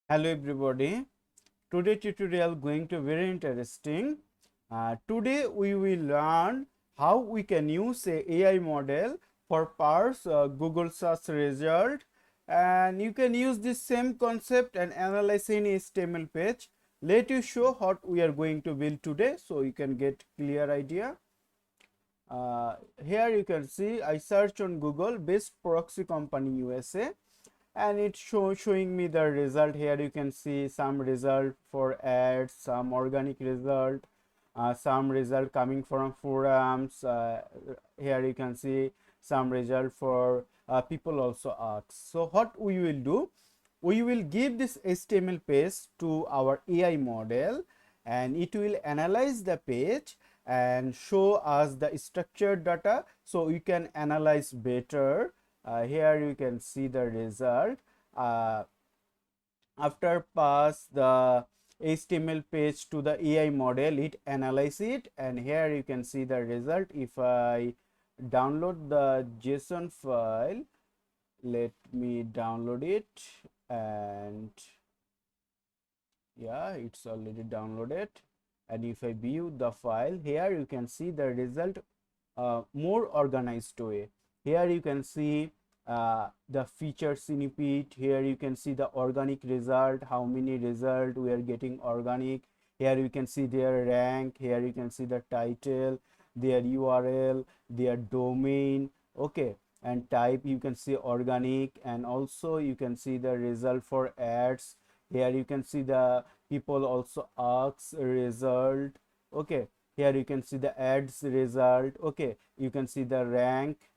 Hello everybody. Today tutorial going to very interesting. Today we will learn how we can use a AI model for parse Google search result, and you can use this same concept and analyze any HTML page. Let you show what we are going to build today so you can get clear idea. Here you can see I search on Google best proxy company USA, and it's showing me the result. Here you can see some result for ads, some organic result, some result coming from forums. Here you can see some result for people also ask. So what we will do, we will give this HTML page to our AI model, and it will analyze the page and show us the structured data so you can analyze better. Here you can see the result. After pass the HTML page to the AI model, it analyze it, and here you can see the result. If I download the JSON file, let me download it, and yeah, it's already downloaded. And if I view the file, here you can see the result more organized way. Here you can see the feature snippet. Here you can see the organic result, how many result we are getting organic. Here you can see their rank. Here you can see the title, their URL, their domain, okay, and type. You can see organic, and also you can see the result for ads. Here you can see the people also asks result, okay. Here you can see the ads result, okay. You can see the rank,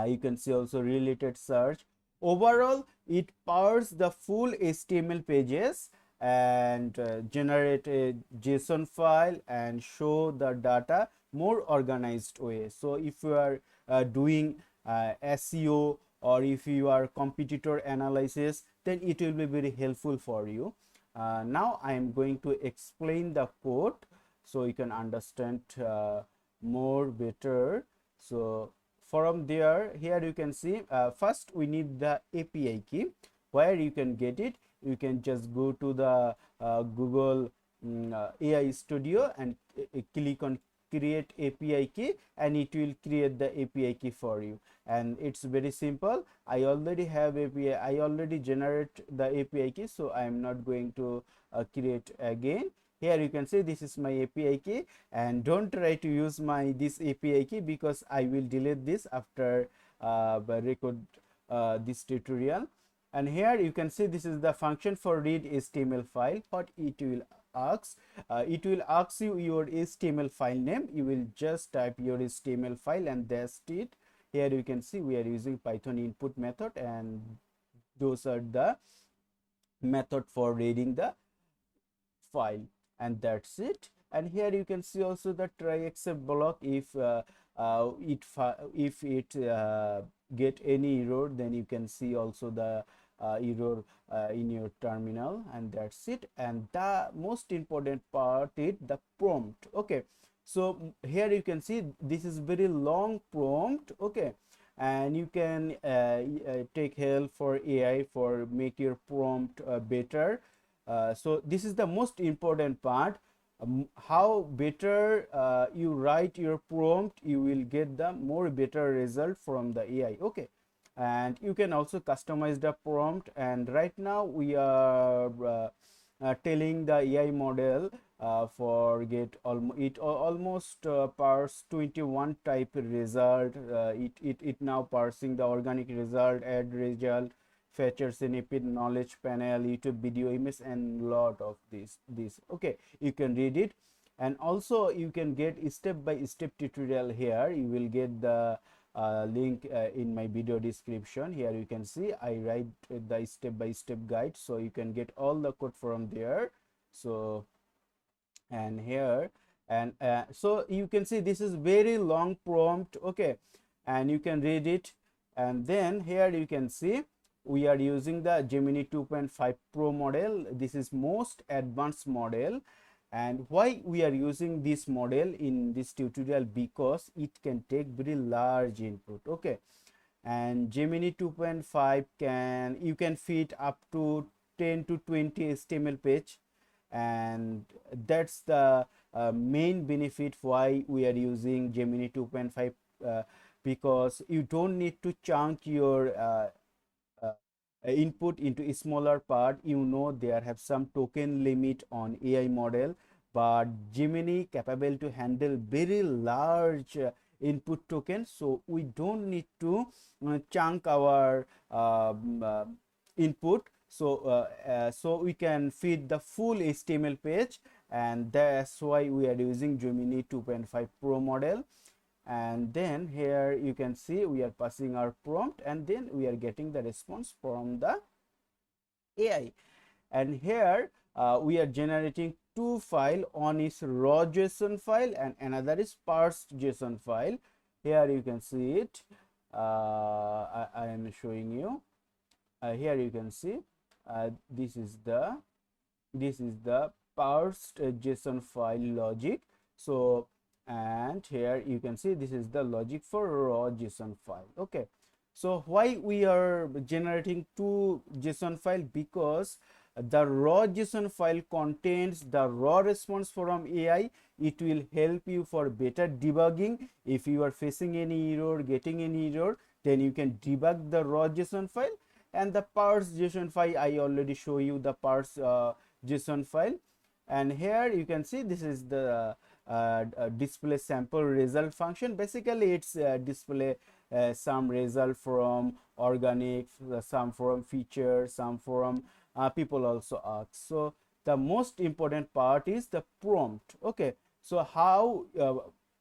you can see also related search. Overall it powers the full HTML pages and generate a JSON file and show the data more organized way. So if you are doing SEO, or if you are competitor analysis, then it will be very helpful for you. Now I am going to explain the code so you can understand more better. So from there, here you can see first we need the API key. Where you can get it, you can just go to the Google AI Studio and click on create API key, and it will create the API key for you. And it's very simple. I already have API, I already generate the API key, so I am not going to create again. Here you can see this is my API key, and don't try to use my this API key because I will delete this after record this tutorial. And here you can see this is the function for read HTML file. What it will ask, it will ask you your HTML file name. You will just type your HTML file and that's it. Here you can see we are using Python input method, and those are the method for reading the file, and that's it. And here you can see also the try except block. If it get any error, then you can see also the error in your terminal, and that's it. And the most important part is the prompt, okay. So here you can see this is very long prompt, okay, and you can take help for AI for make your prompt better. So this is the most important part. How better you write your prompt, you will get the more better result from the AI, okay. And you can also customize the prompt, and right now we are telling the AI model for get almost parse 21 type result. It now parsing the organic result, ad result, features, snippet, knowledge panel, YouTube video, image, and lot of this, okay. You can read it, and also you can get step by step tutorial. Here you will get the link in my video description. Here you can see I write the step by step guide, so you can get all the code from there. So and here, and so you can see this is very long prompt, okay, and you can read it. And then here you can see we are using the Gemini 2.5 Pro model. This is most advanced model. And why we are using this model in this tutorial? Because it can take very large input, okay. And Gemini 2.5 can, you can fit up to 10 to 20 HTML page, and that's the main benefit why we are using Gemini 2.5, because you don't need to chunk your uh, input into a smaller part. You know, there have some token limit on AI model, but Gemini capable to handle very large input tokens, so we don't need to chunk our input. So we can feed the full HTML page, and that's why we are using Gemini 2.5 Pro model. And then here you can see we are passing our prompt, and then we are getting the response from the AI. And here we are generating two files. One is raw JSON file and another is parsed JSON file. Here you can see it. I am showing you. Here you can see this is the parsed JSON file logic. So, and here you can see this is the logic for raw JSON file. Okay, so why we are generating two JSON file? Because the raw JSON file contains the raw response from AI. It will help you for better debugging. If you are facing any error, getting any error, then you can debug the raw JSON file. And the parsed JSON file, I already show you the parsed JSON file. And here you can see this is the display sample result function. Basically it's display some result from organic, some from feature, some from people also ask. So the most important part is the prompt. Okay, so how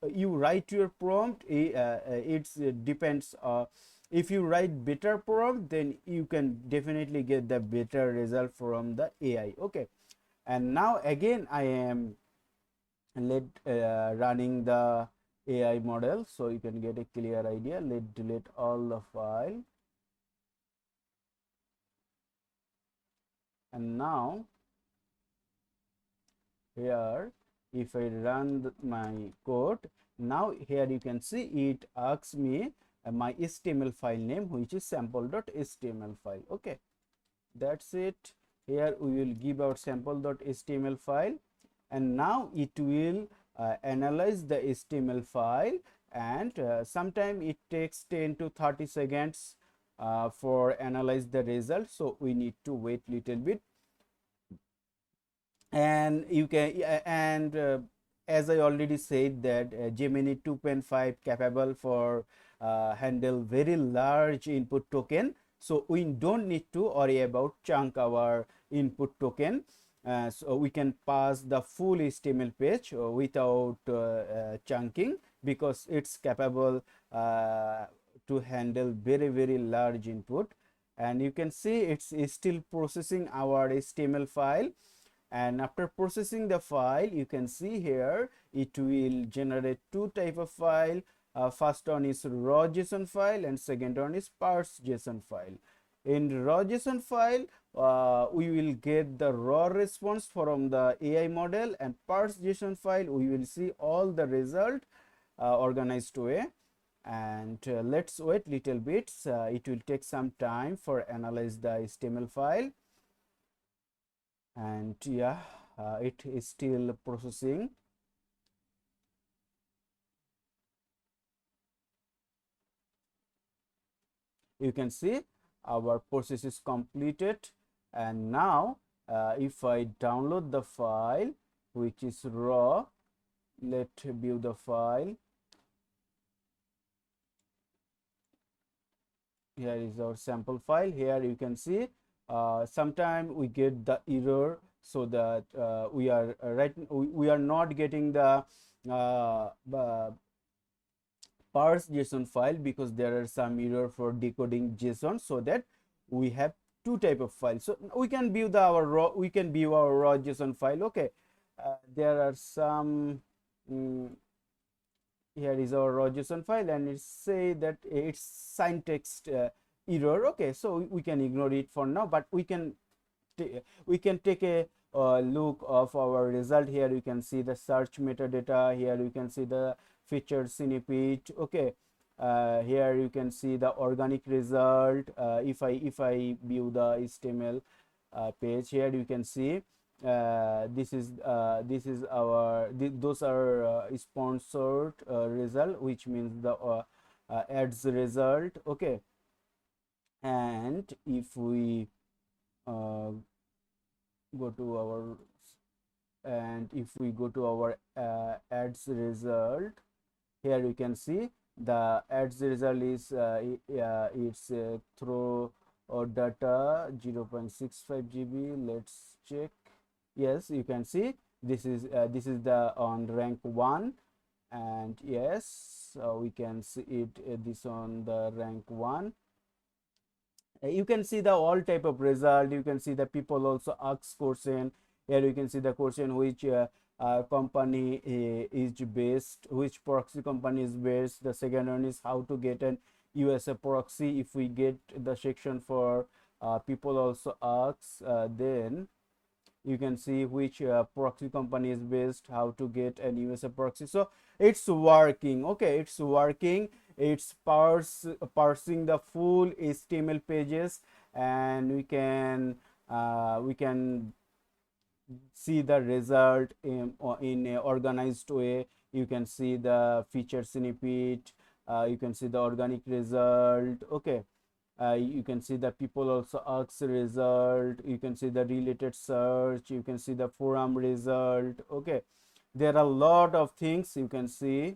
you write your prompt, it depends. If you write better prompt, then you can definitely get the better result from the AI. Okay, and now again I am running the AI model, so you can get a clear idea. Let delete all the file, and now here if I run my code, now here you can see it asks me my HTML file name, which is sample.html file. Okay, that's it. Here we will give our sample.html file, and now it will analyze the HTML file, and sometime it takes 10 to 30 seconds for analyze the result, so we need to wait little bit. And you can as I already said that Gemini 2.5 capable for handle very large input token, so we don't need to worry about chunk our input token. So we can pass the full HTML page without chunking, because it's capable to handle very large input. And you can see it's still processing our HTML file, and after processing the file you can see here it will generate two type of file. First one is raw JSON file and second one is parsed JSON file. In raw JSON file we will get the raw response from the AI model, and parsed JSON file we will see all the result organized way. And let's wait little bit. It will take some time for analyze the HTML file, and yeah, it is still processing. You can see our process is completed, and now if I download the file which is raw, let's view the file. Here is our sample file. Here you can see sometime we get the error, so that we are not getting the parsed JSON file, because there are some error for decoding JSON, so that we have two type of files. So we can view our raw JSON file. Okay, there are some here is our raw JSON file, and it say that it's syntax error. Okay, so we can ignore it for now, but we can take a look of our result. Here you can see the search metadata. Here you can see the featured snippet. Okay, here you can see the organic result. If I view the HTML, page. Here you can see this is our those are sponsored result, which means the ads result. Okay, and if we go to our ads result, here you can see the ads result is it's through data 0.65 GB. Let's check. Yes, you can see this is the on rank 1, and yes, we can see it this on the rank 1. You can see the all type of result. You can see the people also ask question. Here you can see the question which company is based, which proxy company is based. The second one is how to get an USA proxy. If we get the section for people also asks, then you can see which proxy company is based, how to get an USA proxy. So it's working. Okay, it's working. It's parsing the full HTML pages, and we can see the result in a organized way. You can see the feature snippet, you can see the organic result. Okay, you can see the people also ask result, you can see the related search, you can see the forum result. Okay, there are a lot of things you can see,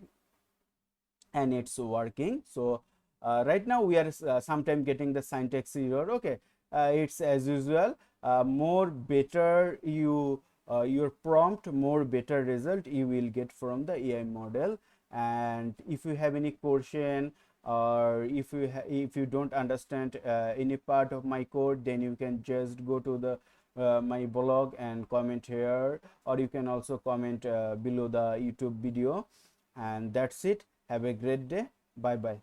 and it's working. So right now we are sometime getting the syntax error. Okay, it's as usual. More better your prompt, more better result you will get from the AI model. And if you have any question, or if you don't understand any part of my code, then you can just go to the my blog and comment here, or you can also comment below the YouTube video. And that's it. Have a great day. Bye bye.